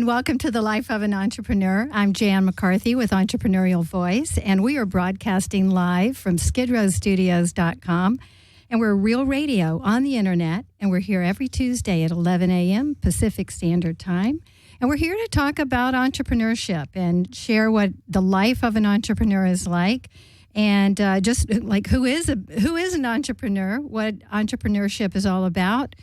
welcome to the Life of an Entrepreneur. I'm Jan McCarthy with Entrepreneurial Voice, and we are broadcasting live from skidrowstudios.com. And we're real radio on the internet, and we're here every Tuesday at 11 a.m. Pacific Standard Time. And we're here to talk about entrepreneurship and share what the life of an entrepreneur is like. And just like who is an entrepreneur, what entrepreneurship is all about,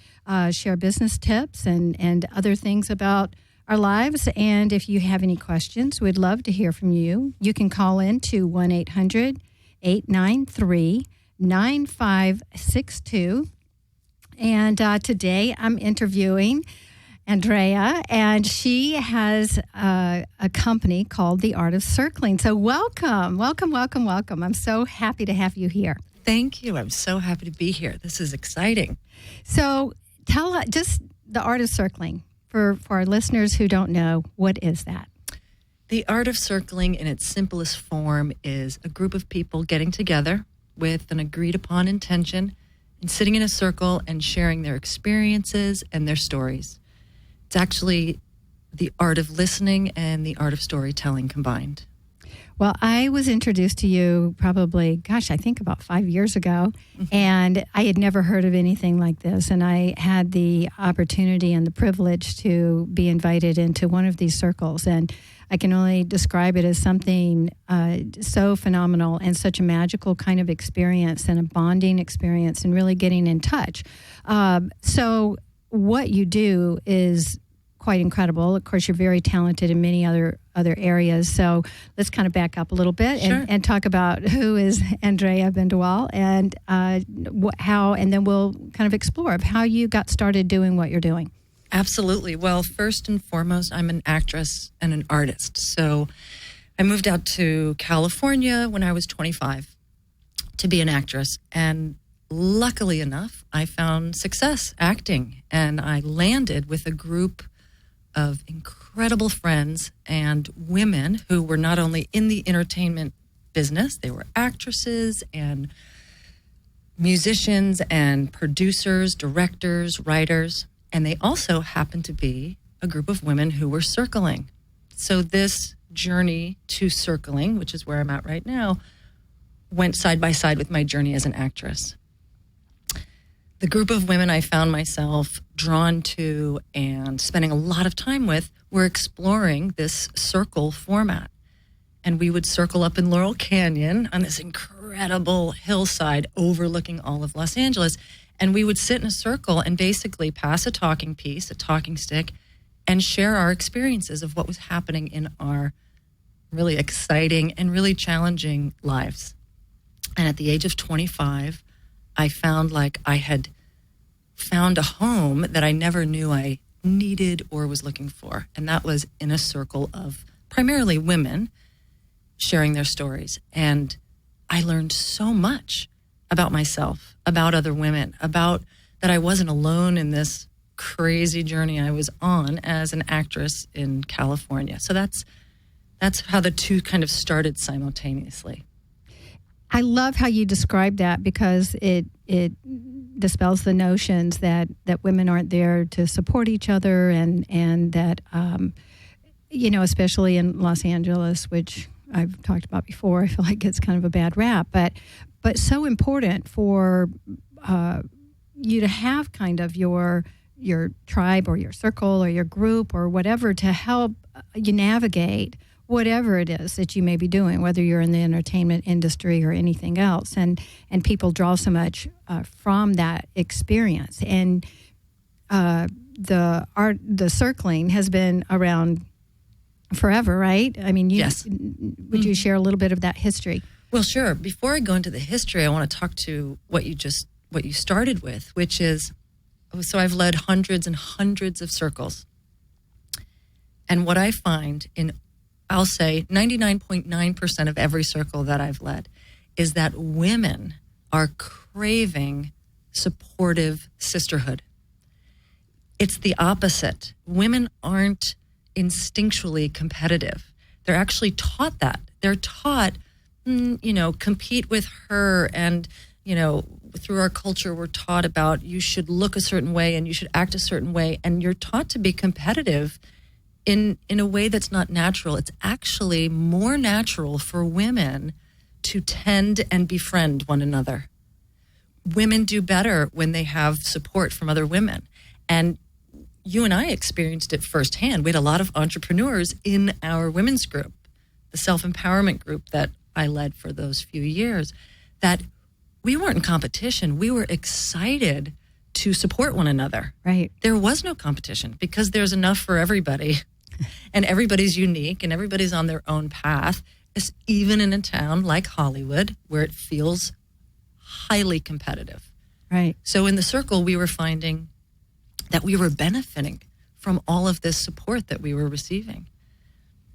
share business tips and other things about our lives. And if you have any questions, we'd love to hear from you. You can call in to 1-800-893-9562. And today I'm interviewing Andrea, and she has a company called The Art of Circling. So welcome. I'm so happy to have you here. Thank you. I'm so happy to be here. This is exciting. So tell us just The Art of Circling. For our listeners who don't know, what is that? The Art of Circling in its simplest form is a group of people getting together with an agreed upon intention and sitting in a circle and sharing their experiences and their stories. It's actually the art of listening and the art of storytelling combined. Well, I was introduced to you probably, I think about 5 years ago, and I had never heard of anything like this. And I had the opportunity and the privilege to be invited into one of these circles. And I can only describe it as something so phenomenal and such a magical kind of experience and a bonding experience and really getting in touch. So what you do is quite incredible. Of course, you're very talented in many other areas. So let's kind of back up a little bit and talk about who is Andrea Bendewal and how, and then we'll kind of explore how you got started doing what you're doing. Absolutely. Well, first and foremost, I'm an actress and an artist. So I moved out to California when I was 25 to be an actress. And luckily enough, I found success acting, and I landed with a group of incredible friends and women who were not only in the entertainment business, they were actresses and musicians and producers, directors, writers, and they also happened to be a group of women who were circling. So this journey to circling, which is where I'm at right now, went side by side with my journey as an actress. The group of women I found myself drawn to and spending a lot of time with were exploring this circle format. And we would circle up in Laurel Canyon on this incredible hillside overlooking all of Los Angeles. And we would sit in a circle and basically pass a talking piece, a talking stick, and share our experiences of what was happening in our really exciting and really challenging lives. And at the age of 25, I found like I had found a home that I never knew I needed or was looking for. And that was in a circle of primarily women sharing their stories. And I learned so much about myself, about other women, about that I wasn't alone in this crazy journey I was on as an actress in California. So that's how the two kind of started simultaneously. I love how you describe that because it dispels the notions that women aren't there to support each other and that, especially in Los Angeles, which I've talked about before, I feel like it's kind of a bad rap, but so important for you to have kind of your tribe or your circle or your group or whatever to help you navigate whatever it is that you may be doing, whether you're in the entertainment industry or anything else. And people draw so much from that experience. And the circling has been around forever, right? I mean, yes. Would you share a little bit of that history? Well, sure. Before I go into the history, I want to talk to what you started with, which is, so I've led hundreds and hundreds of circles. And what I find I'll say 99.9% of every circle that I've led is that women are craving supportive sisterhood. It's the opposite. Women aren't instinctually competitive. They're actually taught that. They're taught, compete with her. And, through our culture, we're taught about you should look a certain way and you should act a certain way. And you're taught to be competitive in a way that's not natural. It's actually more natural for women to tend and befriend one another. Women do better when they have support from other women. And you and I experienced it firsthand. We had a lot of entrepreneurs in our women's group, the self-empowerment group that I led for those few years, that we weren't in competition. We were excited to support one another. Right. There was no competition because there's enough for everybody. And everybody's unique and everybody's on their own path. It's even in a town like Hollywood where it feels highly competitive. Right. So in the circle, we were finding that we were benefiting from all of this support that we were receiving.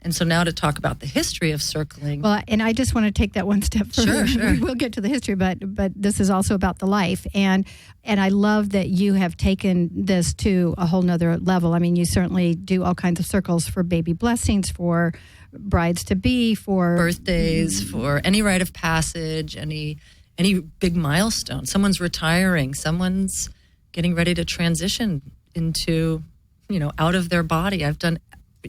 And so now to talk about the history of circling. Well, and I just want to take that one step further. Sure. We'll get to the history, but this is also about the life. And I love that you have taken this to a whole nother level. I mean, you certainly do all kinds of circles for baby blessings, for brides-to-be, for birthdays, for any rite of passage, any big milestone. Someone's retiring, someone's getting ready to transition into, out of their body. I've done,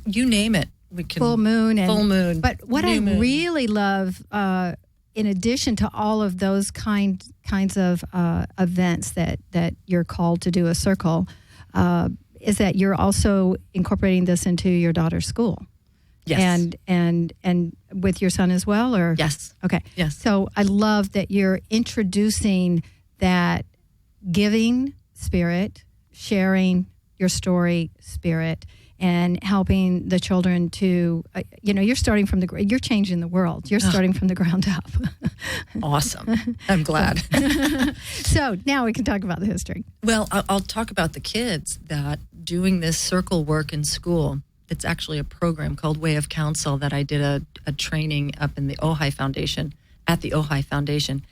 you name it. We can full moon. But what I moon. really love, in addition to all of those kinds of events that you're called to do a circle, is that you're also incorporating this into your daughter's school. Yes. And with your son as well, or? Yes. Okay. Yes. So I love that you're introducing that giving spirit, sharing your story spirit, and helping the children to, you're starting from you're changing the world. You're starting from the ground up. Awesome. I'm glad. So now we can talk about the history. Well, I'll talk about the kids that doing this circle work in school. It's actually a program called Way of Counsel that I did a training up in the Ojai Foundation, at the Ojai Foundation.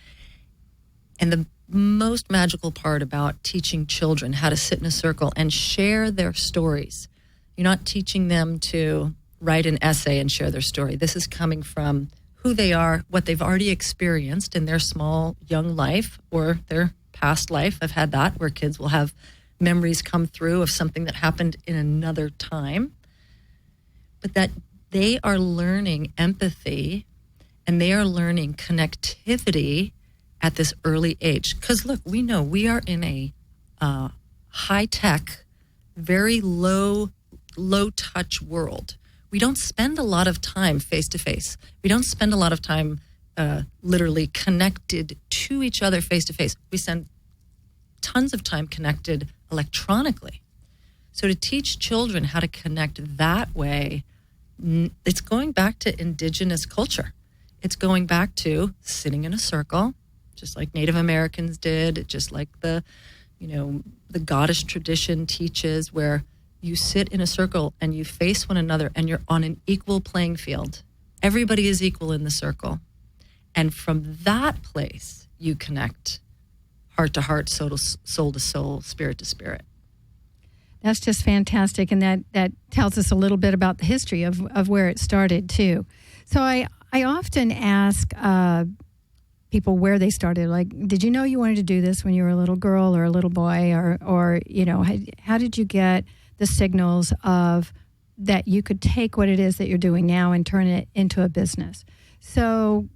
And the most magical part about teaching children how to sit in a circle and share their stories. You're not teaching them to write an essay and share their story. This is coming from who they are, what they've already experienced in their small, young life or their past life. I've had that where kids will have memories come through of something that happened in another time. But that they are learning empathy and they are learning connectivity at this early age. Because look, we know we are in a high-tech, very low-touch world. We don't spend a lot of time face-to-face. We don't spend a lot of time literally connected to each other face-to-face. We spend tons of time connected electronically. So to teach children how to connect that way, it's going back to indigenous culture. It's going back to sitting in a circle, just like Native Americans did, just like the goddess tradition teaches, where you sit in a circle and you face one another and you're on an equal playing field. Everybody is equal in the circle. And from that place, you connect heart to heart, soul to soul, spirit to spirit. That's just fantastic. And that tells us a little bit about the history of where it started, too. So I often ask people where they started. Like, did you know you wanted to do this when you were a little girl or a little boy? Or how did you get the signals of that you could take what it is that you're doing now and turn it into a business? So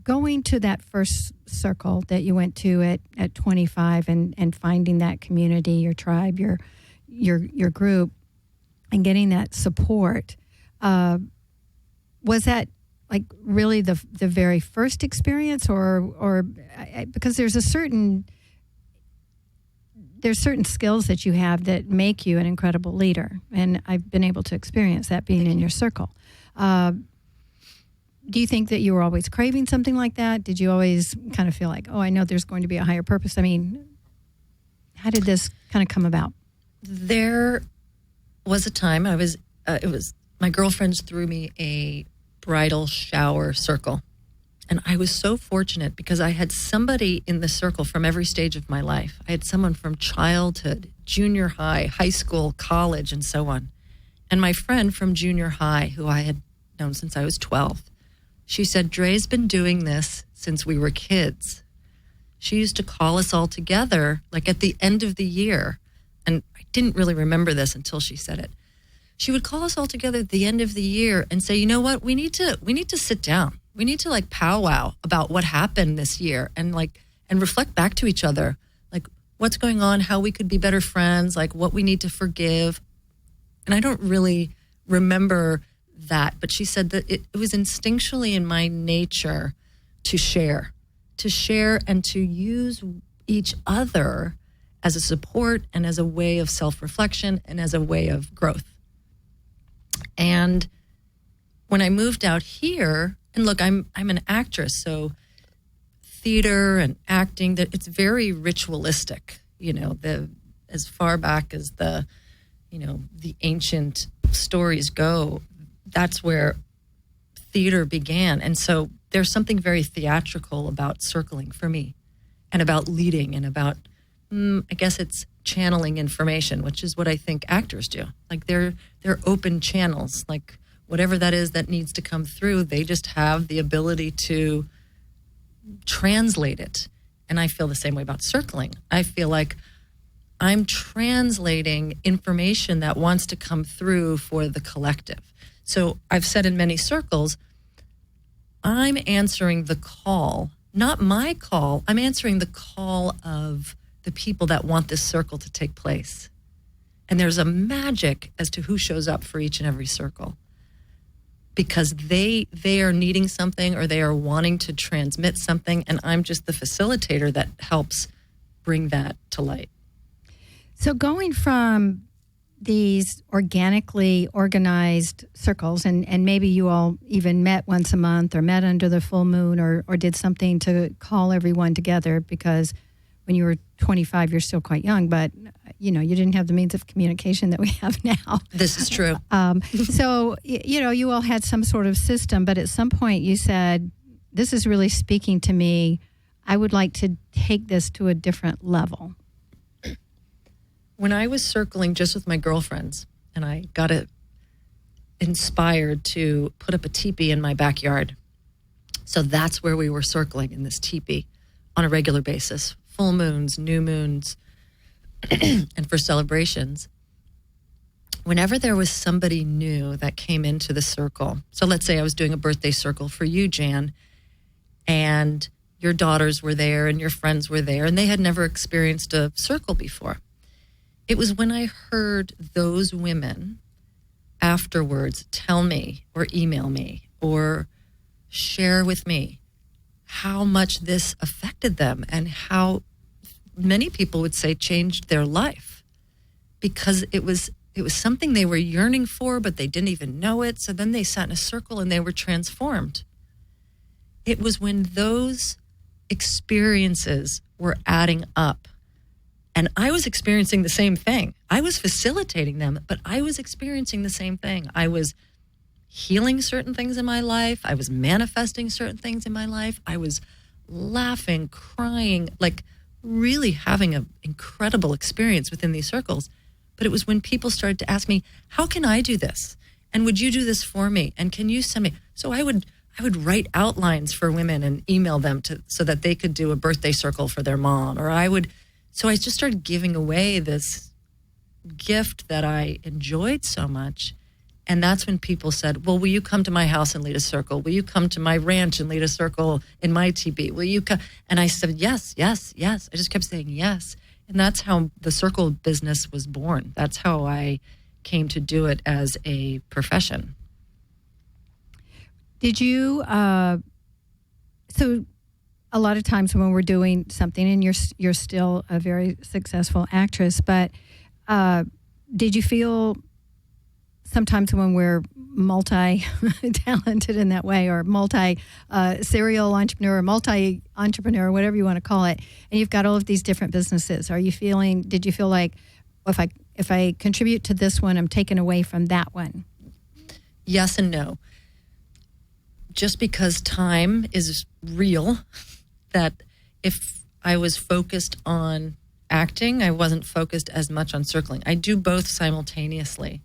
going to that first circle that you went to at 25 and finding that community, your tribe, your group, and getting that support, was that like really the very first experience, or because there's certain skills that you have that make you an incredible leader, and I've been able to experience that being in your circle. Do you think that you were always craving something like that? Did you always kind of feel like, I know there's going to be a higher purpose? I mean, how did this kind of come about? There was a time my girlfriends threw me a bridal shower circle. And I was so fortunate because I had somebody in the circle from every stage of my life. I had someone from childhood, junior high, high school, college, and so on. And my friend from junior high, who I had known since I was 12, she said, Dre's been doing this since we were kids. She used to call us all together, like at the end of the year. And I didn't really remember this until she said it. she would call us all together at the end of the year and say, you know what, we need to sit down. We need to like powwow about what happened this year and reflect back to each other, like what's going on, how we could be better friends, like what we need to forgive. And I don't really remember that, but she said that it was instinctually in my nature to share and to use each other as a support and as a way of self-reflection and as a way of growth. And when I moved out here, and look, I'm an actress, so theater and acting, that it's very ritualistic, as far back as the ancient stories go, that's where theater began. And so there's something very theatrical about circling for me, and about leading, and about, I guess it's channeling information, which is what I think actors do. Like they're open channels, like whatever that is that needs to come through, they just have the ability to translate it. And I feel the same way about circling. I feel like I'm translating information that wants to come through for the collective. So I've said in many circles, I'm answering the call, not my call. I'm answering the call of the people that want this circle to take place. And there's a magic as to who shows up for each and every circle, because they are needing something, or they are wanting to transmit something, and I'm just the facilitator that helps bring that to light. So going from these organically organized circles, and maybe you all even met once a month or met under the full moon, or did something to call everyone together, because when you were 25, you're still quite young, but you didn't have the means of communication that we have now. This is true. So, you all had some sort of system, but at some point you said, this is really speaking to me. I would like to take this to a different level. When I was circling just with my girlfriends, and I got inspired to put up a teepee in my backyard. So that's where we were circling, in this teepee on a regular basis, full moons, new moons, and for celebrations. Whenever there was somebody new that came into the circle, so let's say I was doing a birthday circle for you, Jan, and your daughters were there and your friends were there, and they had never experienced a circle before. It was when I heard those women afterwards tell me or email me or share with me how much this affected them, and how many people would say changed their life, because it was something they were yearning for, but they didn't even know it. So then they sat in a circle and they were transformed. It was when those experiences were adding up, and I was experiencing the same thing. I was facilitating them, but I was experiencing the same thing. I was healing certain things in my life. I was manifesting certain things in my life. I was laughing, crying, like really having an incredible experience within these circles. But it was when people started to ask me, how can I do this? And would you do this for me? And can you send me? So I would write outlines for women and email them so that they could do a birthday circle for their mom. So I just started giving away this gift that I enjoyed so much. And that's when people said, well, will you come to my house and lead a circle? Will you come to my ranch and lead a circle in my teepee? Will you come? And I said, yes, yes, yes. I just kept saying yes. And that's how the circle business was born. That's how I came to do it as a profession. Did you, so a lot of times when we're doing something, and you're still a very successful actress, but did you feel sometimes when we're multi-talented in that way, or multi-serial entrepreneur, or multi-entrepreneur, whatever you want to call it, and you've got all of these different businesses, did you feel like, if I contribute to this one, I'm taken away from that one? Yes and no. Just because time is real, that if I was focused on acting, I wasn't focused as much on circling. I do both simultaneously.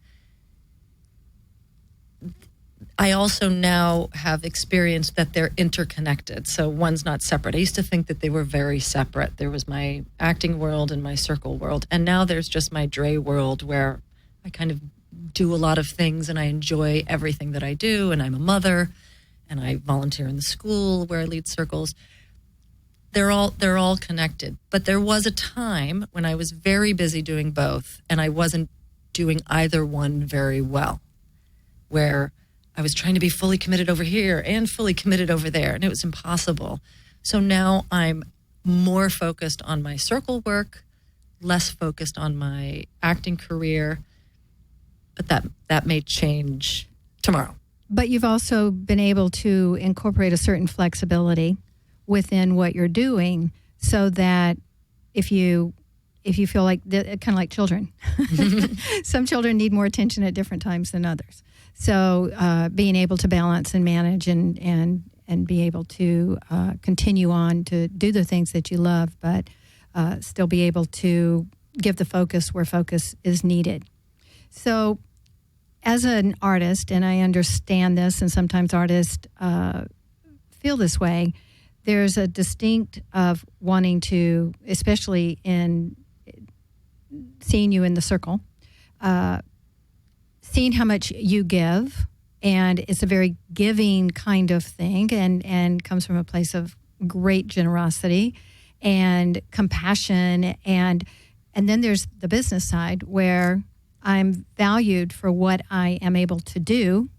I also now have experienced that they're interconnected, so one's not separate. I used to think that they were very separate. There was my acting world and my circle world, and now there's just my Dre world, where I kind of do a lot of things and I enjoy everything that I do, and I'm a mother and I volunteer in the school where I lead circles. They're all connected. But there was a time when I was very busy doing both, and I wasn't doing either one very well, where I was trying to be fully committed over here and fully committed over there, and it was impossible. So now I'm more focused on my circle work, less focused on my acting career, but that may change tomorrow. But you've also been able to incorporate a certain flexibility within what you're doing, so that if you feel like, kind of like children, some children need more attention at different times than others. So being able to balance and manage and be able to continue on to do the things that you love, but still be able to give the focus where focus is needed. So as an artist, and I understand this, and sometimes artists feel this way, there's a distinct of wanting to, especially in seeing you in the circle, seeing how much you give, and it's a very giving kind of thing, and comes from a place of great generosity and compassion, and then there's the business side where I'm valued for what I am able to do,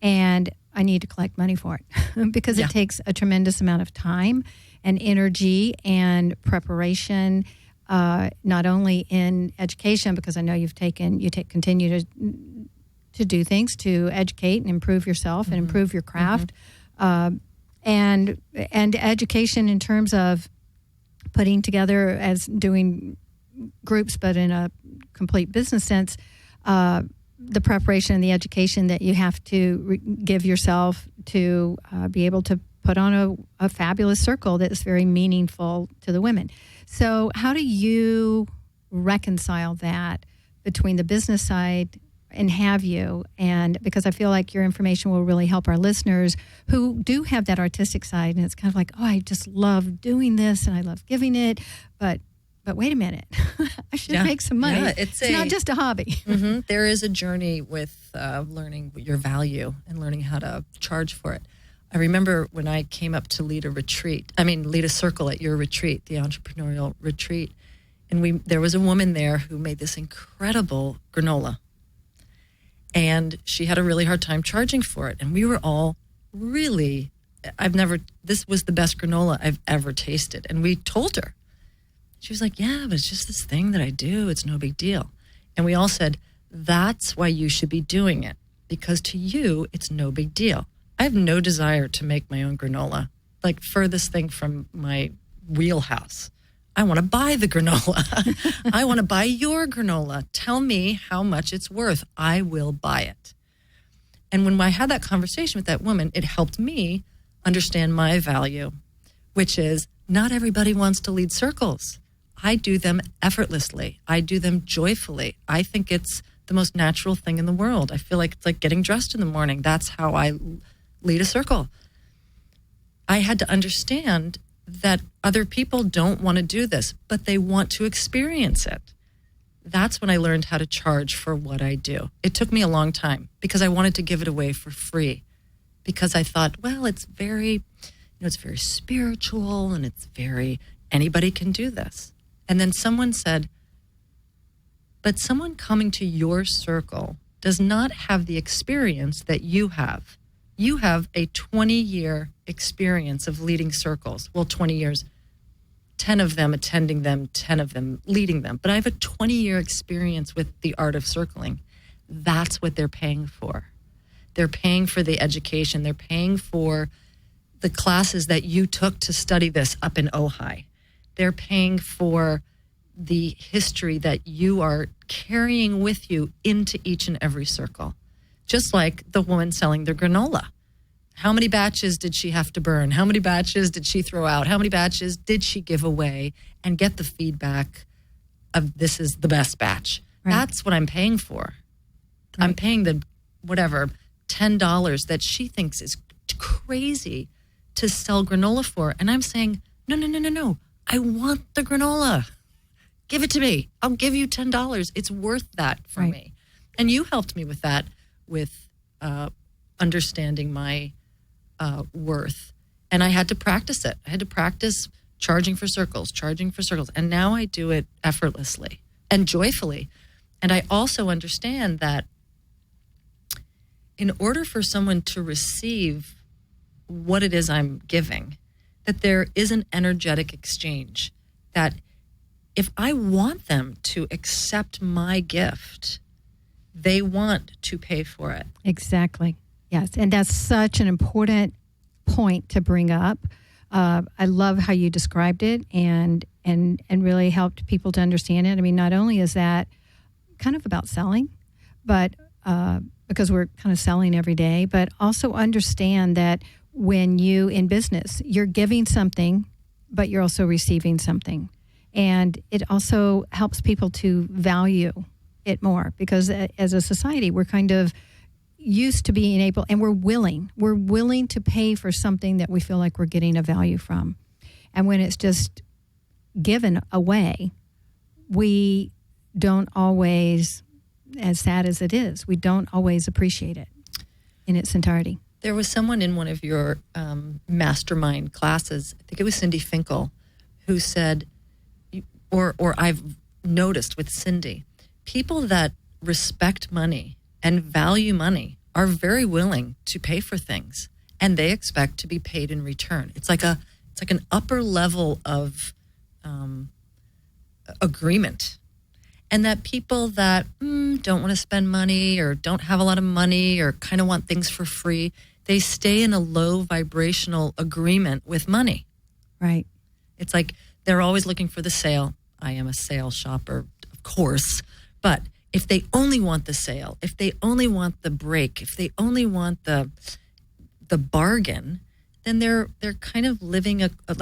and I need to collect money for it because it takes a tremendous amount of time and energy and preparation, not only in education, because I know you continue to do things to educate and improve yourself and improve your craft, and education in terms of putting together, as doing groups, but in a complete business sense, the preparation and the education that you have to give yourself to be able to put on a fabulous circle that is very meaningful to the women. So how do you reconcile that between the business side and and because I feel like your information will really help our listeners who do have that artistic side, and it's kind of like, oh, I just love doing this and I love giving it, but wait a minute, I should make some money. Yeah, it's not just a hobby. There is a journey with learning your value and learning how to charge for it. I remember when I came up to lead a circle at your retreat, the entrepreneurial retreat, and there was a woman there who made this incredible granola. And she had a really hard time charging for it. And we were all really, this was the best granola I've ever tasted. And we told her. She was like, yeah, but it's just this thing that I do. It's no big deal. And we all said, that's why you should be doing it. Because to you, it's no big deal. I have no desire to make my own granola. Like, furthest thing from my wheelhouse. I want to buy the granola. I want to buy your granola. Tell me how much it's worth. I will buy it. And when I had that conversation with that woman, it helped me understand my value, which is not everybody wants to lead circles. I do them effortlessly. I do them joyfully. I think it's the most natural thing in the world. I feel like it's like getting dressed in the morning. That's how I lead a circle. I had to understand that other people don't want to do this, but they want to experience it. That's when I learned how to charge for what I do. It took me a long time because I wanted to give it away for free, because I thought, well, it's very spiritual and anybody can do this. And then someone said, but someone coming to your circle does not have the experience that you have. You have a 20-year experience of leading circles. Well, 20 years, 10 of them attending them, 10 of them leading them. But I have a 20-year experience with the art of circling. That's what they're paying for. They're paying for the education. They're paying for the classes that you took to study this up in Ojai. They're paying for the history that you are carrying with you into each and every circle. Just like the woman selling their granola. How many batches did she have to burn? How many batches did she throw out? How many batches did she give away and get the feedback of this is the best batch? Right. That's what I'm paying for. Right. I'm paying the $10 that she thinks is crazy to sell granola for. And I'm saying, no. I want the granola. Give it to me. I'll give you $10. It's worth that for me. And you helped me with that, with understanding my worth. And I had to practice it. I had to practice charging for circles. And now I do it effortlessly and joyfully. And I also understand that in order for someone to receive what it is I'm giving, that there is an energetic exchange, that if I want them to accept my gift, they want to pay for it. Exactly. Yes. And that's such an important point to bring up. I love how you described it and really helped people to understand it. I mean, not only is that kind of about selling, but because we're kind of selling every day, but also understand that when you in business, you're giving something, but you're also receiving something. And it also helps people to value it more, because as a society, we're kind of used to being able, and we're willing to pay for something that we feel like we're getting a value from. And when it's just given away, we don't always, as sad as it is, we don't always appreciate it in its entirety. There was someone in one of your mastermind classes, I think it was Cindy Finkel, who said, or I've noticed with Cindy, people that respect money and value money are very willing to pay for things, and they expect to be paid in return. It's like an upper level of agreement. And that people that don't want to spend money or don't have a lot of money or kind of want things for free, they stay in a low vibrational agreement with money. Right. It's like they're always looking for the sale. I am a sale shopper, of course. But if they only want the sale, if they only want the break, if they only want the bargain, then they're kind of living it's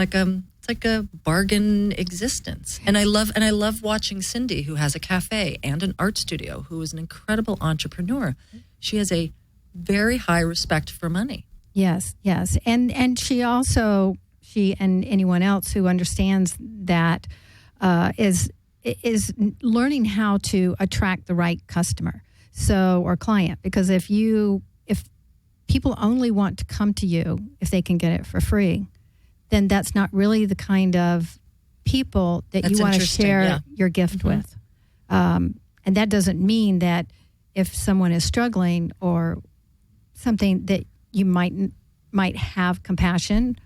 like a bargain existence. And I love watching Cindy, who has a cafe and an art studio, who is an incredible entrepreneur. She has a very high respect for money. Yes. And she and anyone else who understands that is learning how to attract the right customer, or client. Because if people only want to come to you if they can get it for free, then that's not really the kind of people that you want to share your gift with. And that doesn't mean that if someone is struggling or something, that you might have compassion,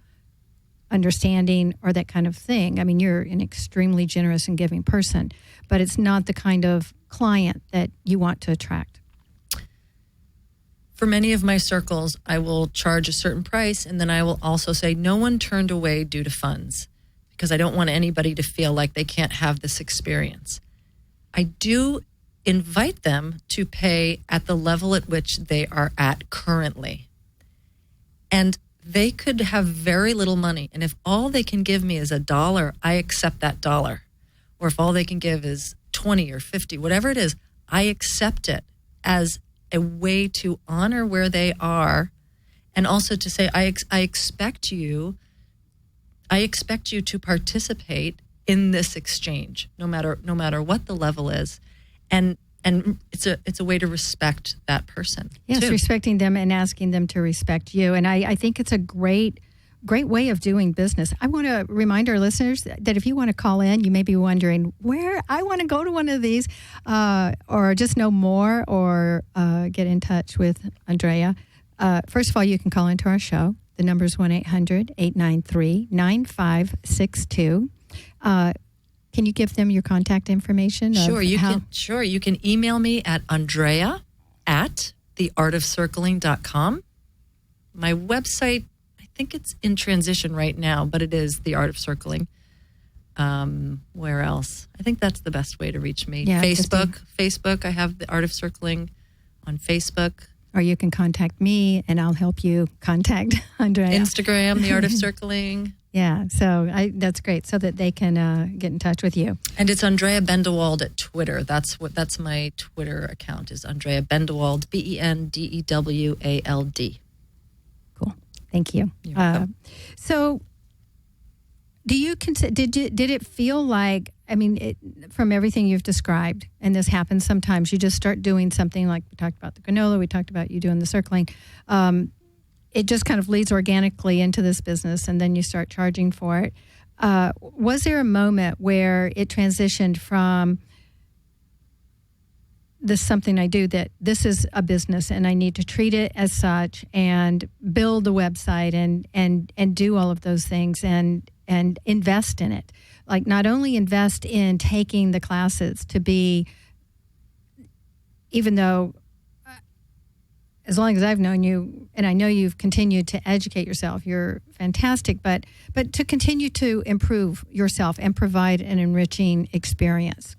understanding, or that kind of thing. I mean, you're an extremely generous and giving person, but it's not the kind of client that you want to attract. For many of my circles, I will charge a certain price, and then I will also say, no one turned away due to funds, because I don't want anybody to feel like they can't have this experience. I do invite them to pay at the level at which they are at currently. And they could have very little money, and if all they can give me is $1, I accept that $1. Or if all they can give is 20 or 50, whatever it is, I accept it as a way to honor where they are, and also to say, I expect you to participate in this exchange, no matter what the level is, and it's a way to respect that person. Yes, too. Respecting them and asking them to respect you, and I think it's a great way of doing business. I want to remind our listeners that if you want to call in, you may be wondering where I want to go to one of these, or just know more, or get in touch with Andrea. First of all, you can call into our show. The number is 1-800-893-9562. Can you give them your contact information? Sure, you can email me at andrea@theartofcircling.com. My website, I think it's in transition right now, but it is The Art of Circling. Where else? I think that's the best way to reach me. Yeah, Facebook. I have The Art of Circling on Facebook. Or you can contact me, and I'll help you contact Andrea. Instagram, The Art of Circling. Yeah, so that's great, so that they can get in touch with you. And it's Andrea Bendewald at Twitter. That's my Twitter account, is Andrea Bendewald, BENDEWALD. Cool, thank you. So, do you consider? Did it feel like from everything you've described, and this happens sometimes, you just start doing something like we talked about the granola, we talked about you doing the circling. It just kind of leads organically into this business, and then you start charging for it. Was there a moment where it transitioned from this is something I do, that this is a business and I need to treat it as such and build the website and do all of those things and invest in it? Like, not only invest in taking the classes to be, even though as long as I've known you, and I know you've continued to educate yourself, you're fantastic, but to continue to improve yourself and provide an enriching experience.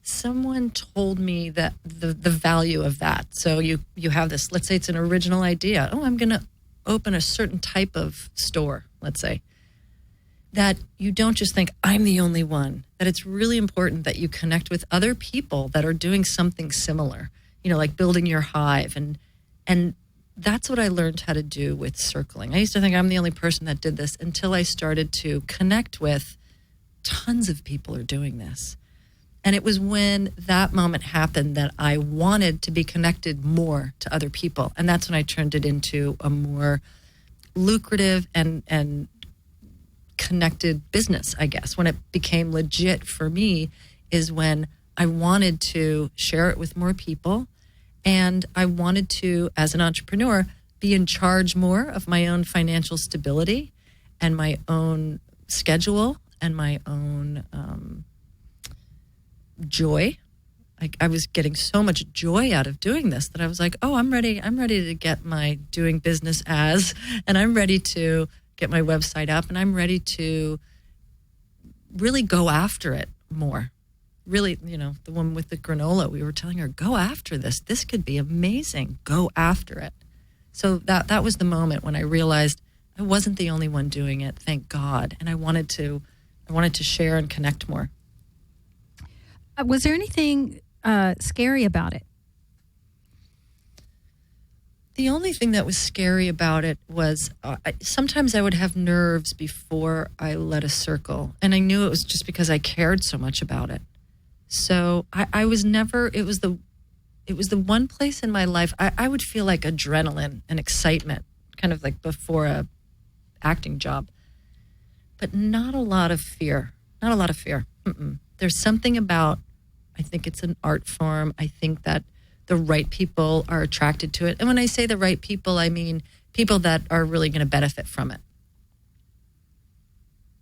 Someone told me that the value of that. So you have this, let's say it's an original idea. Oh, I'm going to open a certain type of store, let's say. That you don't just think, I'm the only one. That it's really important that you connect with other people that are doing something similar, like building your hive. And that's what I learned how to do with circling. I used to think I'm the only person that did this until I started to connect with tons of people are doing this. And it was when that moment happened that I wanted to be connected more to other people. And that's when I turned it into a more lucrative and connected business, I guess. When it became legit for me is when I wanted to share it with more people. And I wanted to, as an entrepreneur, be in charge more of my own financial stability and my own schedule and my own joy. I was getting so much joy out of doing this that I was like, oh, I'm ready to get my doing business as, and I'm ready to get my website up, and I'm ready to really go after it more. Really, the woman with the granola, we were telling her, go after this. This could be amazing. Go after it. So that was the moment when I realized I wasn't the only one doing it, thank God. And I wanted to share and connect more. Was there anything scary about it? The only thing that was scary about it was sometimes I would have nerves before I led a circle. And I knew it was just because I cared so much about it. So I was never, it was the one place in my life I would feel like adrenaline and excitement, kind of like before a acting job, but not a lot of fear. There's something about, I think it's an art form. I think that the right people are attracted to it. And when I say the right people, I mean people that are really going to benefit from it.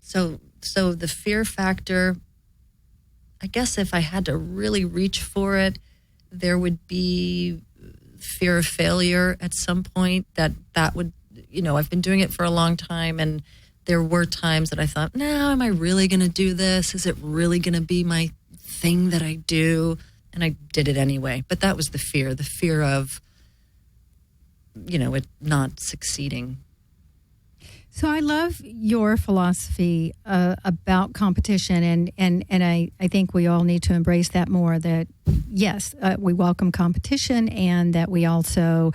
So the fear factor, I guess if I had to really reach for it, there would be fear of failure at some point that would, I've been doing it for a long time, and there were times that I thought, no, am I really going to do this? Is it really going to be my thing that I do? And I did it anyway. But that was the fear of, it not succeeding. So I love your philosophy about competition, and I think we all need to embrace that more, that yes, we welcome competition, and that we also,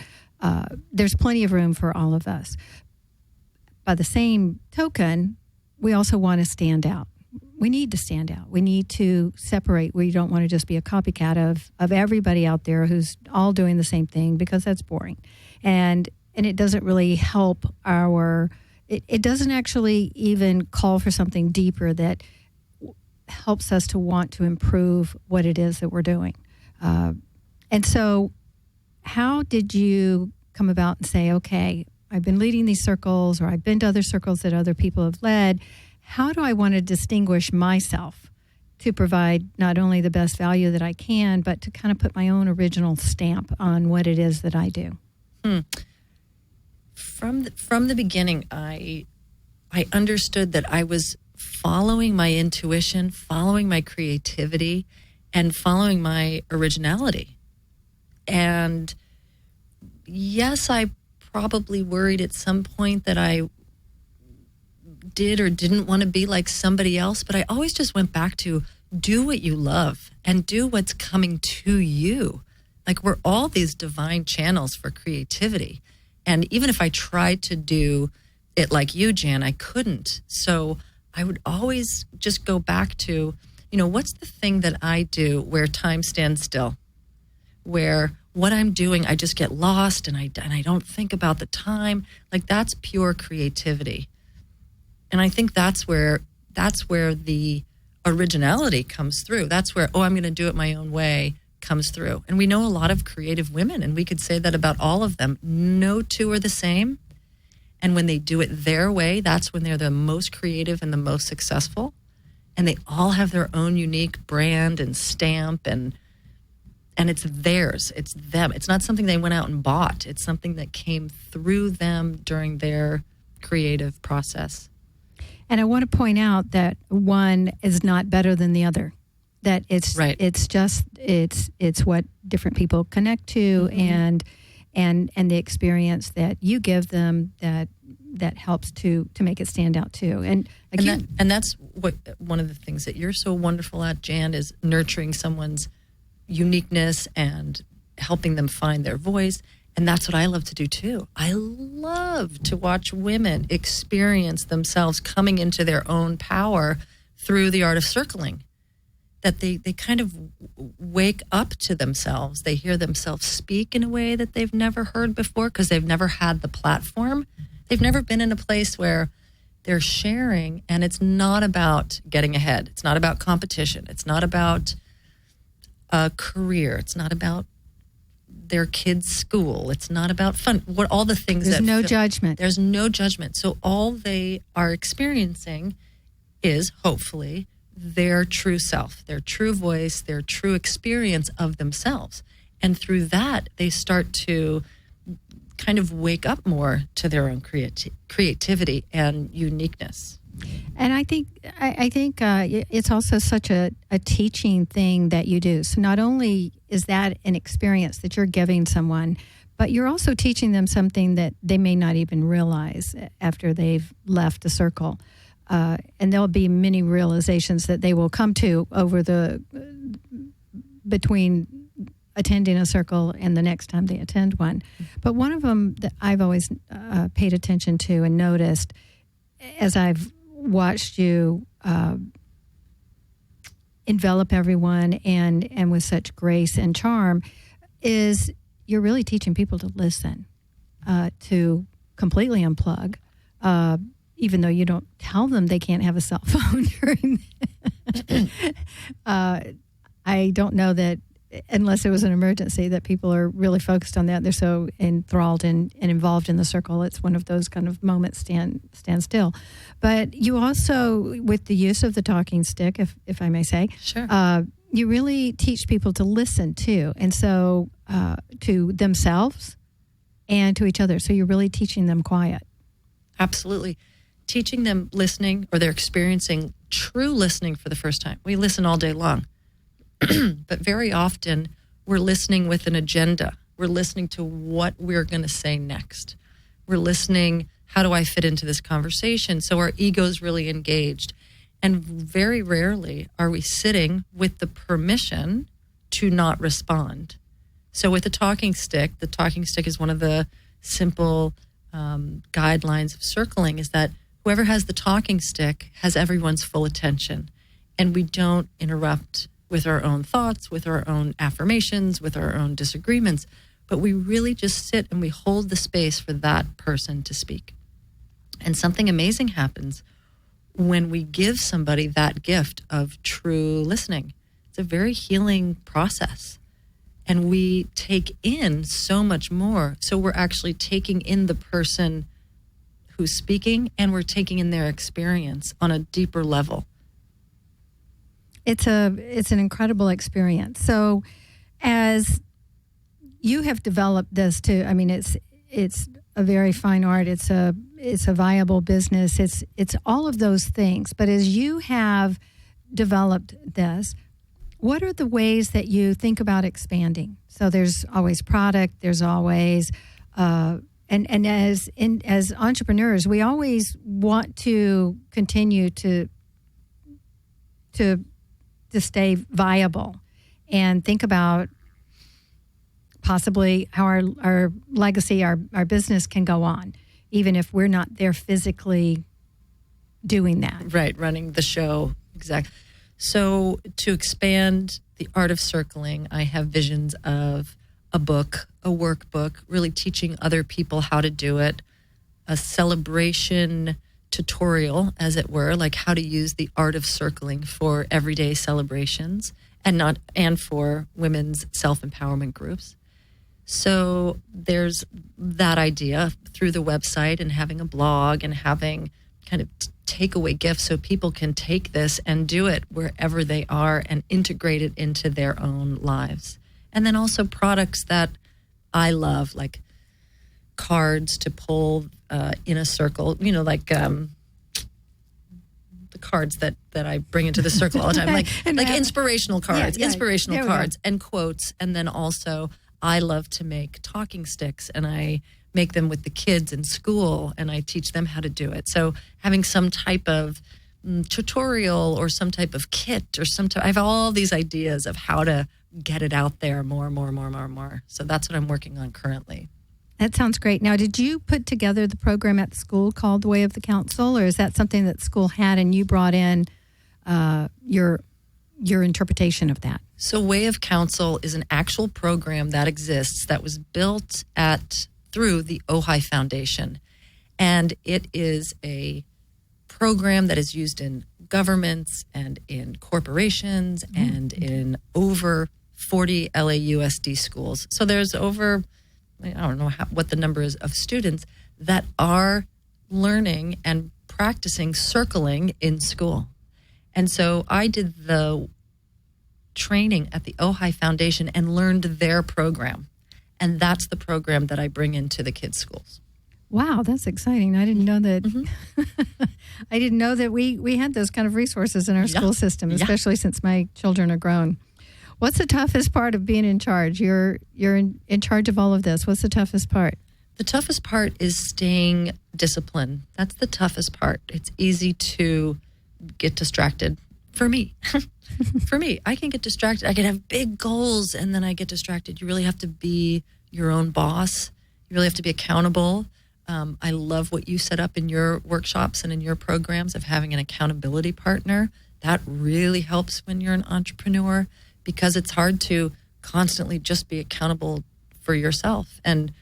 there's plenty of room for all of us. By the same token, we also want to stand out. We need to stand out. We need to separate. We don't want to just be a copycat of everybody out there who's all doing the same thing, because that's boring. And it doesn't really help it doesn't actually even call for something deeper that helps us to want to improve what it is that we're doing. And so how did you come about and say, okay, I've been leading these circles, or I've been to other circles that other people have led. How do I want to distinguish myself to provide not only the best value that I can, but to kind of put my own original stamp on what it is that I do? From the beginning, I understood that I was following my intuition, following my creativity, and following my originality. And yes, I probably worried at some point that I did or didn't want to be like somebody else, but I always just went back to do what you love and do what's coming to you. Like, we're all these divine channels for creativity. And even if I tried to do it like you, Jan, I couldn't. So I would always just go back to, what's the thing that I do where time stands still, where what I'm doing, I just get lost and I don't think about the time. Like, that's pure creativity. And I think that's where the originality comes through. That's where, I'm going to do it my own way comes through. And we know a lot of creative women, and we could say that about all of them. No two are the same. And when they do it their way, that's when they're the most creative and the most successful. And they all have their own unique brand and stamp, and it's theirs. It's them. It's not something they went out and bought. It's something that came through them during their creative process. And I want to point out that one is not better than the other. That it's right. It's what different people connect to, and the experience that you give them that helps to make it stand out too. And that's what one of the things that you're so wonderful at, Jan, is nurturing someone's uniqueness and helping them find their voice. And that's what I love to do too. I love to watch women experience themselves coming into their own power through the art of circling. That they kind of wake up to themselves. They hear themselves speak in a way that they've never heard before because they've never had the platform. They've never been in a place where they're sharing, and it's not about getting ahead. It's not about competition. It's not about a career. It's not about their kids' school. It's not about fun. All the things There's no judgment. There's no judgment. So all they are experiencing is, hopefully, their true self, their true voice, their true experience of themselves. And through that, they start to kind of wake up more to their own creativity and uniqueness. And I think it's also such a teaching thing that you do. So not only is that an experience that you're giving someone, but you're also teaching them something that they may not even realize after they've left the circle. And there'll be many realizations that they will come to between attending a circle and the next time they attend one. But one of them that I've always paid attention to and noticed as I've watched you envelop everyone and with such grace and charm is you're really teaching people to listen, to completely unplug, even though you don't tell them they can't have a cell phone during I don't know that unless it was an emergency that people are really focused on that. They're so enthralled and involved in the circle. It's one of those kind of moments, stand still. But you also, with the use of the talking stick, if I may say, sure. You really teach people to listen too. And so to themselves and to each other. So you're really teaching them quiet. Absolutely. Teaching them listening, or they're experiencing true listening for the first time. We listen all day long. But very often we're listening with an agenda. We're listening to what we're going to say next. We're listening, how do I fit into this conversation? So our ego's really engaged. And very rarely are we sitting with the permission to not respond. So with the talking stick is one of the simple guidelines of circling, is that whoever has the talking stick has everyone's full attention. And we don't interrupt with our own thoughts, with our own affirmations, with our own disagreements, but we really just sit and we hold the space for that person to speak. And something amazing happens when we give somebody that gift of true listening. It's a very healing process. And we take in so much more. So we're actually taking in the person who's speaking, and we're taking in their experience on a deeper level. It's an incredible experience. So as you have developed this too, I mean, it's a very fine art. It's a viable business. It's all of those things. But as you have developed this, what are the ways that you think about expanding? So there's always product. There's always and as entrepreneurs, we always want to continue to stay viable and think about possibly how our legacy, our business can go on, even if we're not there physically doing that. Right, running the show. Exactly. So to expand the art of circling, I have visions of a book, a workbook, really teaching other people how to do it, a celebration tutorial, as it were, like how to use the art of circling for everyday celebrations and for women's self-empowerment groups. So there's that idea through the website and having a blog and having kind of takeaway gifts so people can take this and do it wherever they are and integrate it into their own lives. And then also products that I love, like cards to pull in a circle, like the cards that I bring into the circle all the time, like inspirational cards, cards and quotes. And then also I love to make talking sticks, and I make them with the kids in school, and I teach them how to do it. So having some type of tutorial or some type of kit or I have all these ideas of how to get it out there more. So that's what I'm working on currently. That sounds great. Now, did you put together the program at the school called The Way of the Council, or is that something that the school had and you brought in your interpretation of that? So Way of Council is an actual program that exists that was built through the Ojai Foundation. And it is a program that is used in governments and in corporations and in over 40 LAUSD schools. So there's over, I don't know what the number is of students that are learning and practicing circling in school. And so I did the training at the Ojai Foundation and learned their program. And that's the program that I bring into the kids' schools. Wow, that's exciting. I didn't know that. I didn't know that we had those kind of resources in our school system, especially since my children are grown. What's the toughest part of being in charge? You're in charge of all of this. What's the toughest part? The toughest part is staying disciplined. That's the toughest part. It's easy to get distracted. For me, I can get distracted. I can have big goals and then I get distracted. You really have to be your own boss. You really have to be accountable. I love what you set up in your workshops and in your programs of having an accountability partner. That really helps when you're an entrepreneur, because it's hard to constantly just be accountable for yourself. And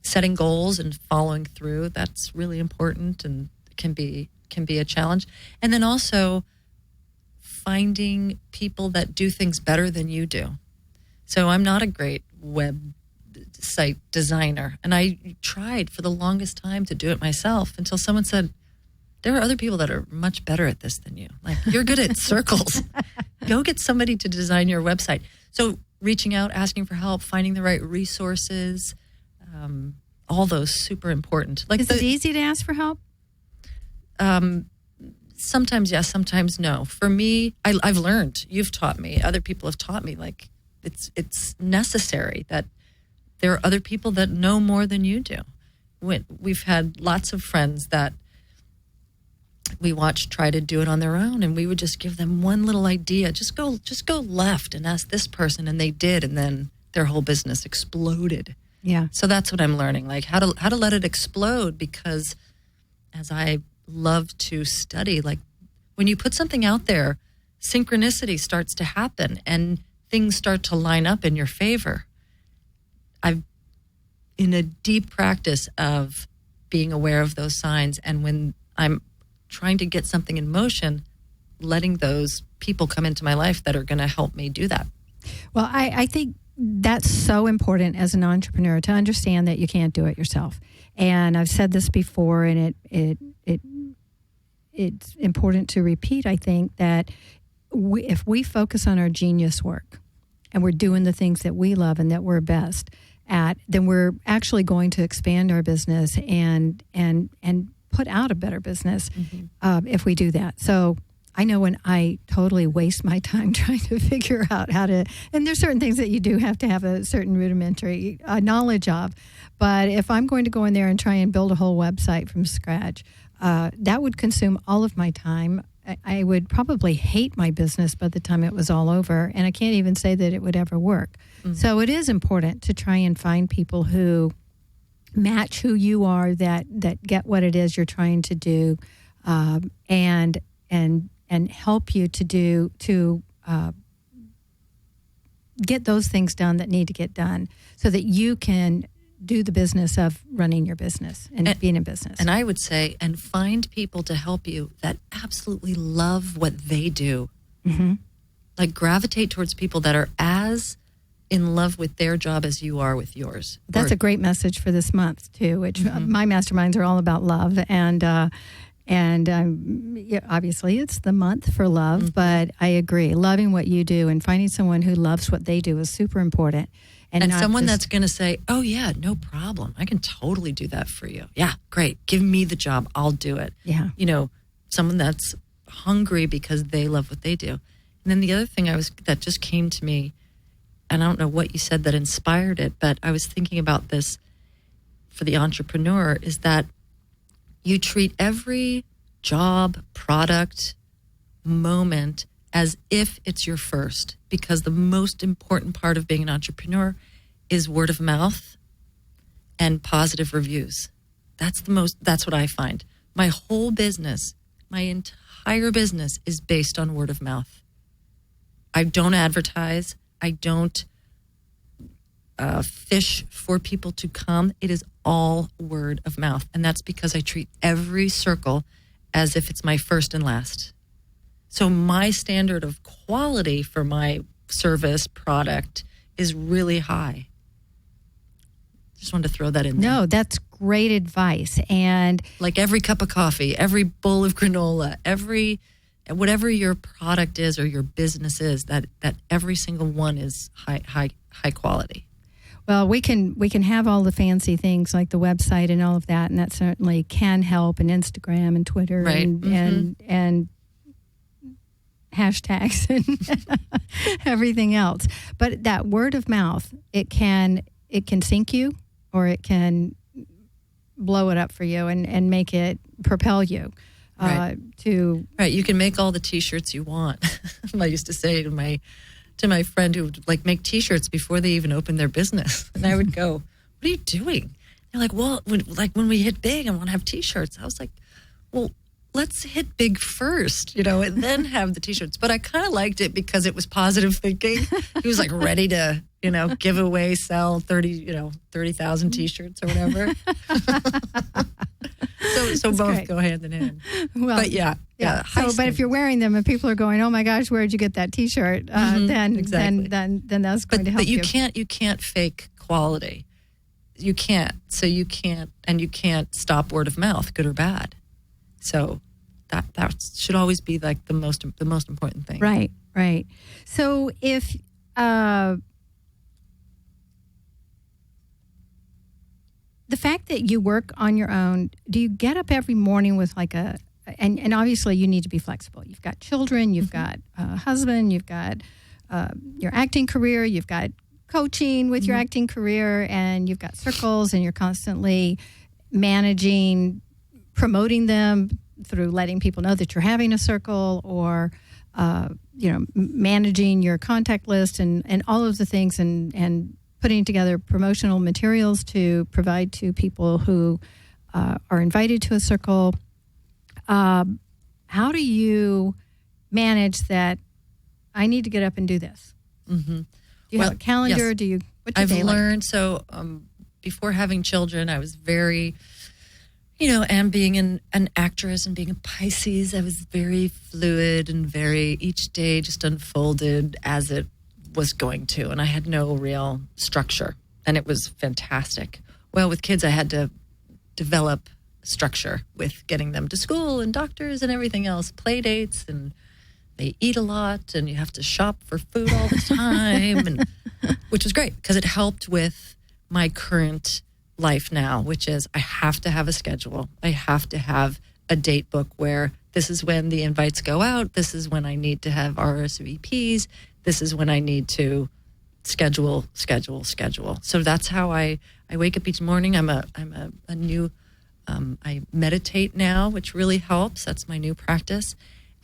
setting goals and following through, that's really important and can be a challenge. And then also finding people that do things better than you do. So I'm not a great website designer, and I tried for the longest time to do it myself until someone said, there are other people that are much better at this than you. Like, you're good at circles. Go get somebody to design your website. So reaching out, asking for help, finding the right resources, all those super important. Like, is it easy to ask for help? Sometimes yes, sometimes no. For me, I've learned, you've taught me, other people have taught me, like it's necessary that there are other people that know more than you do. We've had lots of friends that we watched try to do it on their own, and we would just give them one little idea. Just go left and ask this person, and they did, and then their whole business exploded. Yeah. So that's what I'm learning, like how to let it explode, because as I love to study, like when you put something out there, synchronicity starts to happen and things start to line up in your favor. I've in a deep practice of being aware of those signs, and when I'm trying to get something in motion, letting those people come into my life that are going to help me do that. Well, I think that's so important as an entrepreneur, to understand that you can't do it yourself. And I've said this before, and it's important to repeat, I think, that if we focus on our genius work and we're doing the things that we love and that we're best at, then we're actually going to expand our business and put out a better business if we do that. So I know when I totally waste my time trying to figure out how to, and there's certain things that you do have to have a certain rudimentary knowledge of, but if I'm going to go in there and try and build a whole website from scratch, that would consume all of my time. I would probably hate my business by the time it was all over, and I can't even say that it would ever work. So it is important to try and find people who match who you are, that get what it is you're trying to do, and and help you to get those things done that need to get done so that you can do the business of running your business and being in business. And I would say, and find people to help you that absolutely love what they do. Mm-hmm. Like gravitate towards people that are as in love with their job as you are with yours. That's a great message for this month too, which my masterminds are all about love. And obviously it's the month for love, but I agree. Loving what you do and finding someone who loves what they do is super important. And someone that's going to say, oh, yeah, no problem. I can totally do that for you. Yeah, great. Give me the job. I'll do it. Yeah. Someone that's hungry because they love what they do. And then the other thing that just came to me, and I don't know what you said that inspired it, but I was thinking about this for the entrepreneur, is that you treat every job, product, moment as if it's your first, because the most important part of being an entrepreneur is word of mouth and positive reviews. That's what I find. My whole business, my entire business is based on word of mouth. I don't advertise. I don't fish for people to come. It is all word of mouth. And that's because I treat every circle as if it's my first and last. So my standard of quality for my service product is really high. Just wanted to throw that in there. No, that's great advice. And like every cup of coffee, every bowl of granola, whatever your product is or your business is, that every single one is high quality. Well, we can have all the fancy things like the website and all of that, and that certainly can help, and Instagram and Twitter, right. and hashtags and everything else. But that word of mouth, it can sink you, or it can blow it up for you and make it propel you. Right. You can make all the T-shirts you want. I used to say to my friend who would like make T-shirts before they even opened their business, and I would go, "What are you doing?" They're like, "Well, when we hit big, I want to have T-shirts." I was like, "Well, let's hit big first, and then have the T-shirts." But I kind of liked it because it was positive thinking. He was like ready to, give away, sell 30,000 T-shirts or whatever. So both great. go hand in hand. Well, but yeah. But if you're wearing them and people are going, "Oh my gosh, where'd you get that T-shirt?" Then that's going to help you. But you can't fake quality. You can't. So you can't stop word of mouth, good or bad. So that should always be like the most important thing. Right. So if the fact that you work on your own, do you get up every morning with and obviously you need to be flexible. You've got children, you've got a husband, you've got your acting career, you've got coaching with your acting career, and you've got circles, and you're constantly managing, promoting them through letting people know that you're having a circle, or managing your contact list and all of the things, and putting together promotional materials to provide to people who are invited to a circle. How do you manage that? I need to get up and do this. Mm-hmm. Do you have a calendar? Yes. What's your I've day learned. Like? So before having children, I was very, and being an actress and being a Pisces, I was very fluid and each day just unfolded as it was going to, and I had no real structure, and it was fantastic. Well, with kids, I had to develop structure with getting them to school and doctors and everything else, play dates, and they eat a lot, and you have to shop for food all the time, and which was great because it helped with my current life now, which is I have to have a schedule. I have to have a date book where this is when the invites go out. This is when I need to have RSVPs. This is when I need to schedule. So that's how I wake up each morning. I'm a new, I meditate now, which really helps. That's my new practice.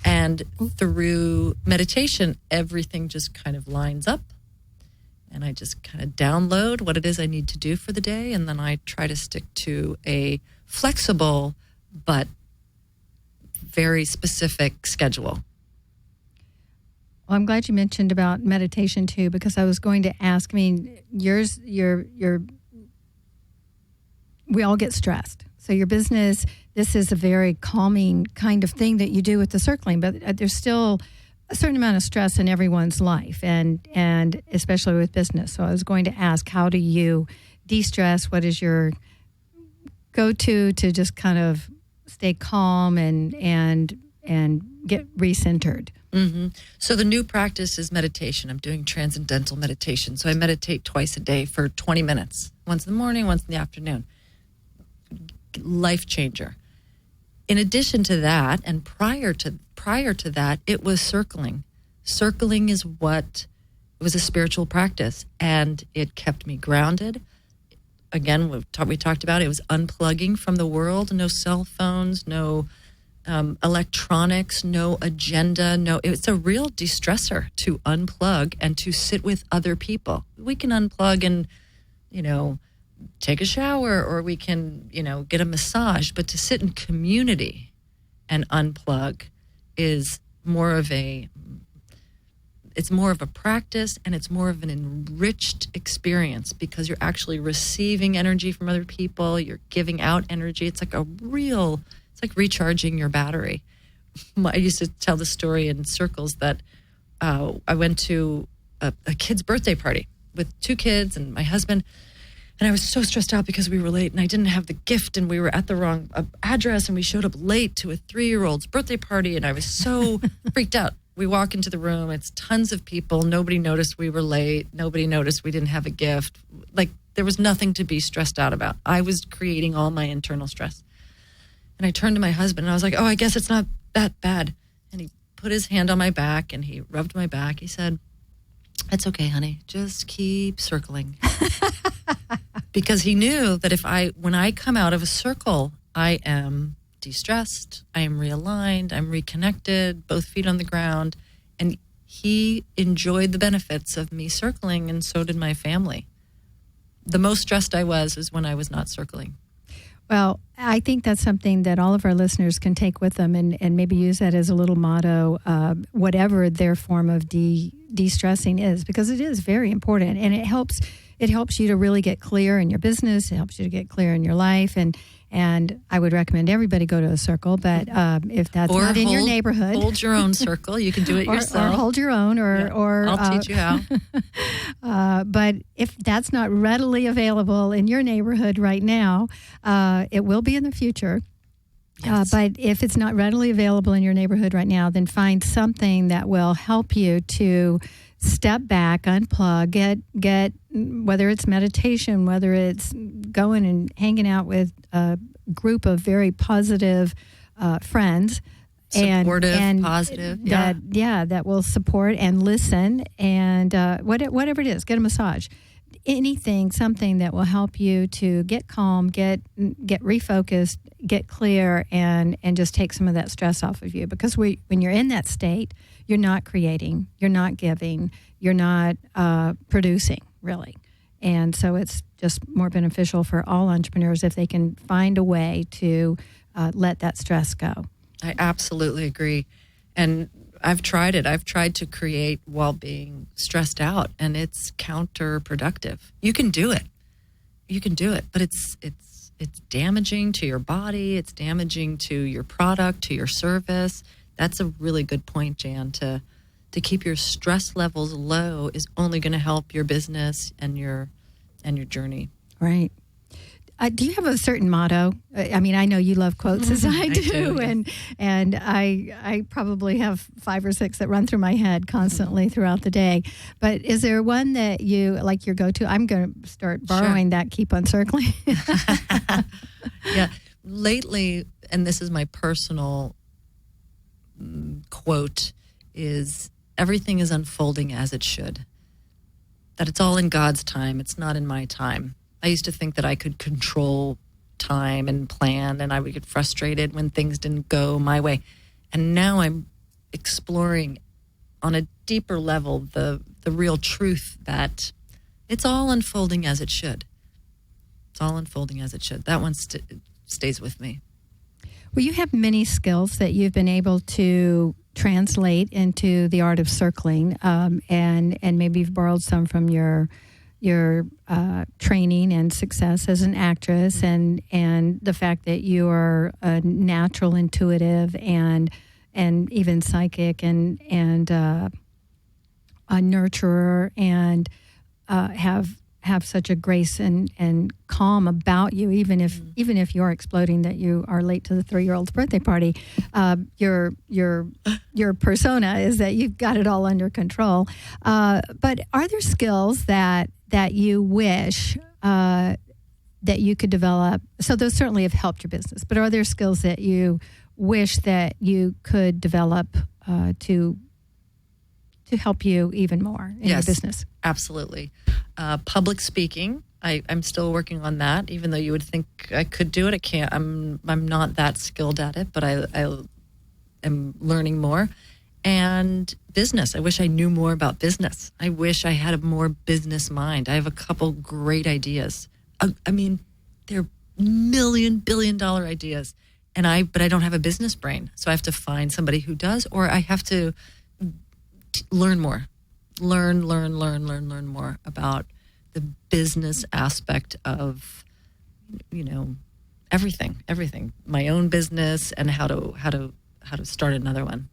And through meditation, everything just kind of lines up. And I just kind of download what it is I need to do for the day. And then I try to stick to a flexible but very specific schedule. Well, I'm glad you mentioned about meditation too, because I was going to ask. I mean, we all get stressed. So your business, this is a very calming kind of thing that you do with the circling, but there's still a certain amount of stress in everyone's life, and especially with business. So I was going to ask, how do you de-stress? What is your go-to to just kind of stay calm and get recentered? Mm-hmm. So the new practice is meditation. I'm doing transcendental meditation. So I meditate twice a day for 20 minutes, once in the morning, once in the afternoon. Life changer. In addition to that, and prior to that, it was circling. Circling is it was a spiritual practice, and it kept me grounded. Again, we talked about it was unplugging from the world. No cell phones, no electronics, no agenda. It's a real de-stressor to unplug and to sit with other people. We can unplug and, take a shower, or we can, get a massage, but to sit in community and unplug is more of a practice, and it's more of an enriched experience because you're actually receiving energy from other people. You're giving out energy. It's like recharging your battery. I used to tell the story in circles that I went to a kid's birthday party with 2 kids and my husband, and I was so stressed out because we were late and I didn't have the gift and we were at the wrong address and we showed up late to a 3-year-old's birthday party, and I was so freaked out. We walk into the room, it's tons of people. Nobody noticed we were late. Nobody noticed we didn't have a gift. Like, there was nothing to be stressed out about. I was creating all my internal stress. And I turned to my husband and I was like, oh, I guess it's not that bad. And he put his hand on my back and he rubbed my back. He said, it's okay, honey. Just keep circling. Because he knew that when I come out of a circle, I am de-stressed, I am realigned, I'm reconnected, both feet on the ground. And he enjoyed the benefits of me circling, and so did my family. The most stressed I was when I was not circling. Well, I think that's something that all of our listeners can take with them and maybe use that as a little motto, whatever their form of de-stressing is, because it is very important, and it helps you to really get clear in your business. It helps you to get clear in your life, and I would recommend everybody go to a circle. But if that's not in your neighborhood, hold your own circle. You can do it yourself, or hold your own, or I'll teach you how. But if that's not readily available in your neighborhood right now, it will be in the future. Yes. But if it's not readily available in your neighborhood right now, then find something that will help you to step back, unplug, get whether it's meditation, whether it's going and hanging out with a group of very positive friends. Supportive, positive. That will support and listen, and whatever it is, get a massage. Something that will help you to get calm, get refocused, get clear, and just take some of that stress off of you. Because when you're in that state, you're not creating, you're not giving, you're not producing, really. And so it's just more beneficial for all entrepreneurs if they can find a way to let that stress go. I absolutely agree. And I've tried it. I've tried to create while being stressed out, and it's counterproductive. You can do it. But it's damaging to your body. It's damaging to your product, to your service. That's a really good point, Jan. To keep your stress levels low is only going to help your business and your Right. journey. Do you have a certain motto? I mean, I know you love quotes as I do, yeah. and I probably have 5 or 6 that run through my head constantly throughout the day. But is there one that you like your go-to? I'm going to start borrowing that. Keep on circling. Yeah. Lately, and this is my personal quote, is everything is unfolding as it should. That it's all in God's time. It's not in my time. I used to think that I could control time and plan, and I would get frustrated when things didn't go my way. And now I'm exploring on a deeper level the real truth that it's all unfolding as it should. It's all unfolding as it should. That one stays with me. Well, you have many skills that you've been able to translate into the art of circling, and maybe you've borrowed some from your training and success as an actress, and the fact that you are a natural intuitive and even psychic and a nurturer, and have such a grace and calm about you, even if you're exploding that you are late to the 3-year-old's birthday party. Your persona is that you've got it all under control. But are there skills that you wish that you could develop? So those certainly have helped your business, but are there skills that you wish that you could develop to help you even more in your business? Absolutely. Public speaking, I'm still working on that, even though you would think I could do it. I can't. I'm not that skilled at it, but I am learning more. And business, I wish I knew more about business. I wish I had a more business mind. I have a couple great ideas. I mean, they're billion-dollar ideas, but I don't have a business brain. So I have to find somebody who does, or I have to learn more. Learn more about the business aspect of, everything. My own business and how to start another one.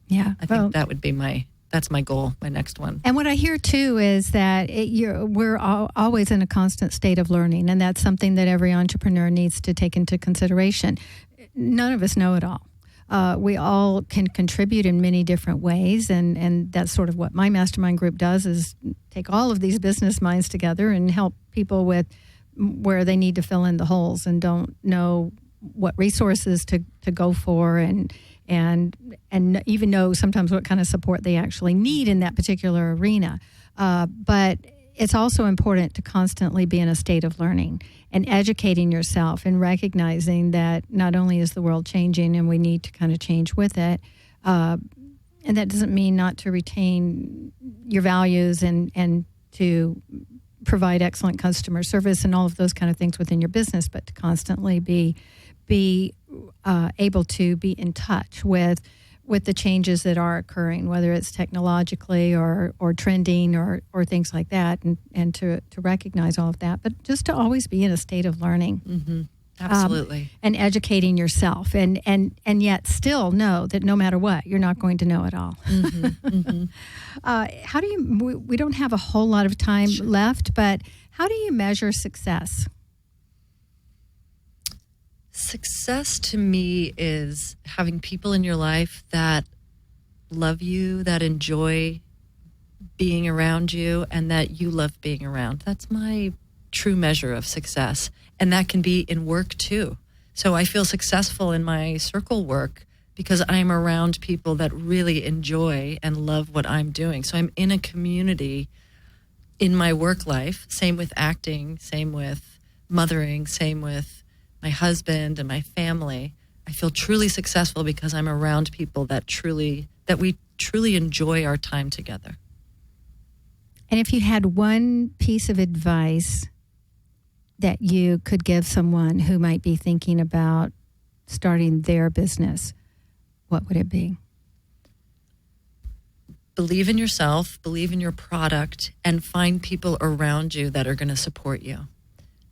Yeah, I think that would be that's my goal, my next one. And what I hear too is that we're always in a constant state of learning, and that's something that every entrepreneur needs to take into consideration. None of us know it all. We all can contribute in many different ways, and that's sort of what my mastermind group does, is take all of these business minds together and help people with where they need to fill in the holes and don't know what resources to go for, and even know sometimes what kind of support they actually need in that particular arena. But it's also important to constantly be in a state of learning and educating yourself and recognizing that not only is the world changing and we need to kind of change with it, and that doesn't mean not to retain your values and to provide excellent customer service and all of those kind of things within your business, but to constantly be able to be in touch with the changes that are occurring, whether it's technologically or trending or things like that, and to recognize all of that, but just to always be in a state of learning. Mm-hmm. Absolutely. And educating yourself, and yet still know that no matter what, you're not going to know it all. Mm-hmm. Mm-hmm. How do you, we don't have a whole lot of time left, but how do you measure success? Success to me is having people in your life that love you, that enjoy being around you, and that you love being around. That's my true measure of success. And that can be in work too. So I feel successful in my circle work because I'm around people that really enjoy and love what I'm doing. So I'm in a community in my work life, same with acting, same with mothering, same with my husband and my family. I feel truly successful because I'm around people that we truly enjoy our time together. And if you had one piece of advice that you could give someone who might be thinking about starting their business, what would it be? Believe in yourself, believe in your product, and find people around you that are going to support you.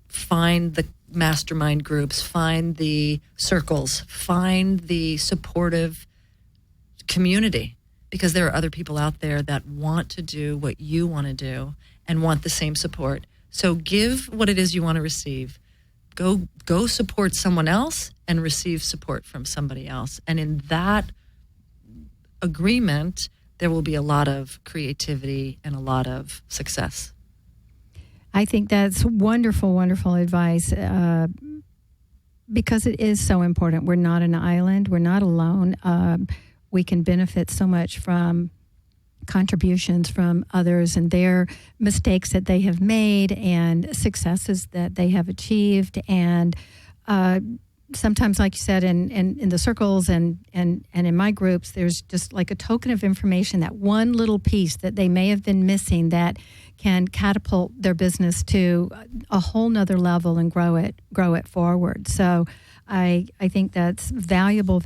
Find the mastermind groups, find the circles, find the supportive community, because there are other people out there that want to do what you want to do and want the same support. So give what it is you want to receive. Go support someone else and receive support from somebody else. And in that agreement, there will be a lot of creativity and a lot of success. I think that's wonderful, wonderful advice, because it is so important. We're not an island. We're not alone. We can benefit so much from contributions from others and their mistakes that they have made and successes that they have achieved. And sometimes, like you said, in the circles and in my groups, there's just like a token of information, that one little piece that they may have been missing that can catapult their business to a whole nother level and grow it forward. So I think that's valuable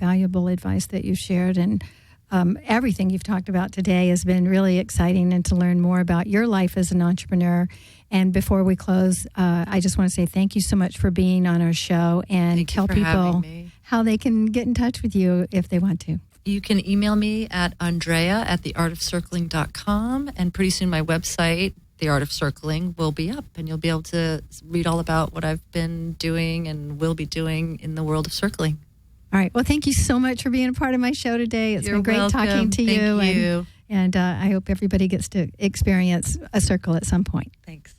advice that you shared. And everything you've talked about today has been really exciting, and to learn more about your life as an entrepreneur. And before we close, I just want to say thank you so much for being on our show, and tell people how they can get in touch with you if they want to. You can email me at andrea@theartofcircling.com, and pretty soon my website, The Art of Circling, will be up, and you'll be able to read all about what I've been doing and will be doing in the world of circling. All right. Well, thank you so much for being a part of my show today. It's been great talking to you. Thank you. And I hope everybody gets to experience a circle at some point. Thanks.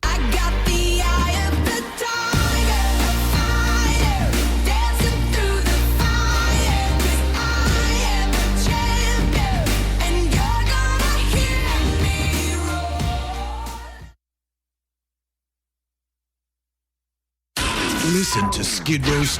I got the eye of the tiger, fire, dancing through the fire, 'cause I am a champion, and you're gonna hear me roar. Listen to Skidrow's